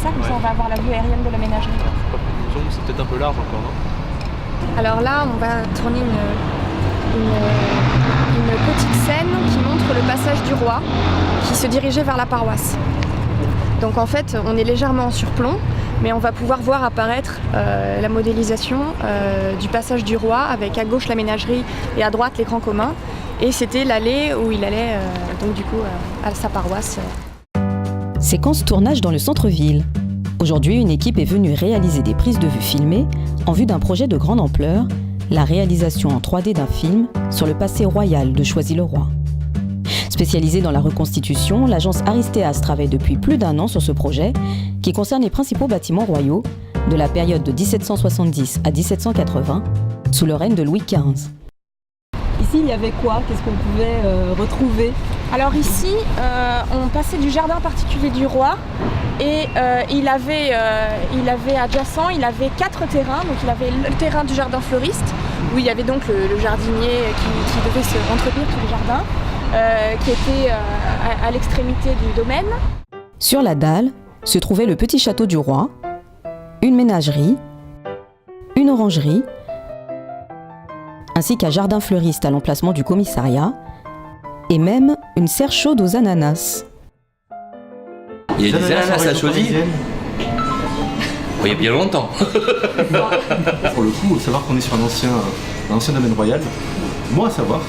ça, comme ça on va avoir la vue aérienne de la ménagerie. Alors, faut pas prendre une zone, c'est peut-être un peu large encore, non? Alors là, on va tourner une petite scène qui montre le passage du roi qui se dirigeait vers la paroisse. Donc en fait, on est légèrement en surplomb, mais on va pouvoir voir apparaître la modélisation du passage du roi avec à gauche la ménagerie et à droite l'écran commun. Et c'était l'allée où il allait donc du coup à sa paroisse. Séquence tournage dans le centre-ville. Aujourd'hui, une équipe est venue réaliser des prises de vue filmées en vue d'un projet de grande ampleur, la réalisation en 3D d'un film sur le passé royal de Choisy-le-Roi. Spécialisée dans la reconstitution, l'agence Aristeas travaille depuis plus d'1 an sur ce projet qui concerne les principaux bâtiments royaux de la période de 1770 à 1780 sous le règne de Louis XV. Ici, il y avait quoi? Qu'est-ce qu'on pouvait retrouver? Alors ici, on passait du jardin particulier du roi et il avait adjacent, il avait 4 terrains. Donc il avait le terrain du jardin fleuriste où il y avait donc le jardinier qui devait se entretenir tout le jardin, qui était à l'extrémité du domaine. Sur la dalle se trouvait le petit château du roi, une ménagerie, une orangerie, ainsi qu'un jardin fleuriste à l'emplacement du commissariat, et même une serre chaude aux ananas. Il y a des ananas à Choisy. Il y a bien longtemps. Pour le coup, savoir qu'on est sur un ancien domaine royal, moi à savoir,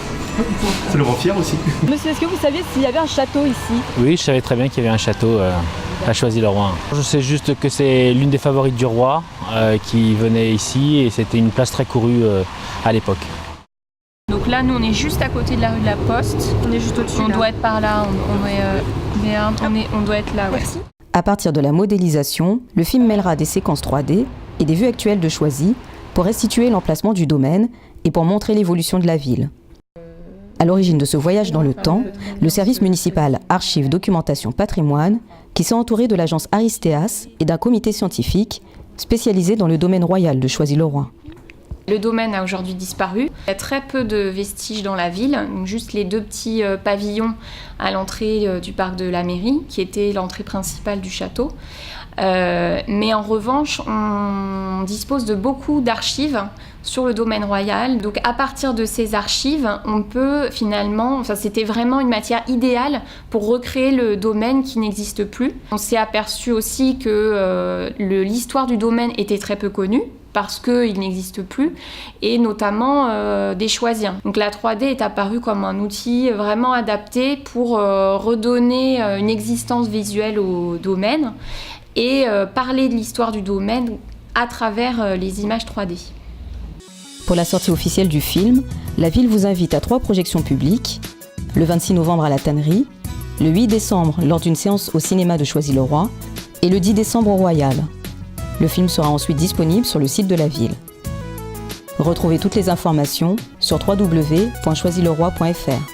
ça le rend fier aussi. Monsieur, est-ce que vous saviez s'il y avait un château ici? Oui, je savais très bien qu'il y avait un château à Choisy-le-Roi. Je sais juste que c'est l'une des favorites du roi qui venait ici et c'était une place très courue à l'époque. Donc là, nous, on est juste à côté de la rue de la Poste. On est juste au-dessus. On doit être par là, on doit être là. Ouais. Merci. À partir de la modélisation, le film mêlera des séquences 3D et des vues actuelles de Choisy pour restituer l'emplacement du domaine et pour montrer l'évolution de la ville. À l'origine de ce voyage dans le temps, le service municipal Archives Documentation Patrimoine, qui s'est entouré de l'agence Aristeas et d'un comité scientifique spécialisé dans le domaine royal de Choisy-le-Roi. Le domaine a aujourd'hui disparu. Il y a très peu de vestiges dans la ville, donc juste les 2 petits pavillons à l'entrée du parc de la mairie, qui était l'entrée principale du château. Mais en revanche, on dispose de beaucoup d'archives sur le domaine royal. Donc à partir de ces archives, on peut finalement, c'était vraiment une matière idéale pour recréer le domaine qui n'existe plus. On s'est aperçu aussi que l'histoire du domaine était très peu connue, parce qu'il n'existe plus, et notamment des Choisiens. Donc la 3D est apparue comme un outil vraiment adapté pour redonner une existence visuelle au domaine et parler de l'histoire du domaine à travers les images 3D. Pour la sortie officielle du film, la ville vous invite à 3 projections publiques, le 26 novembre à la Tannerie, le 8 décembre lors d'une séance au cinéma de Choisy-le-Roi et le 10 décembre au Royal. Le film sera ensuite disponible sur le site de la ville. Retrouvez toutes les informations sur www.choisyleroi.fr.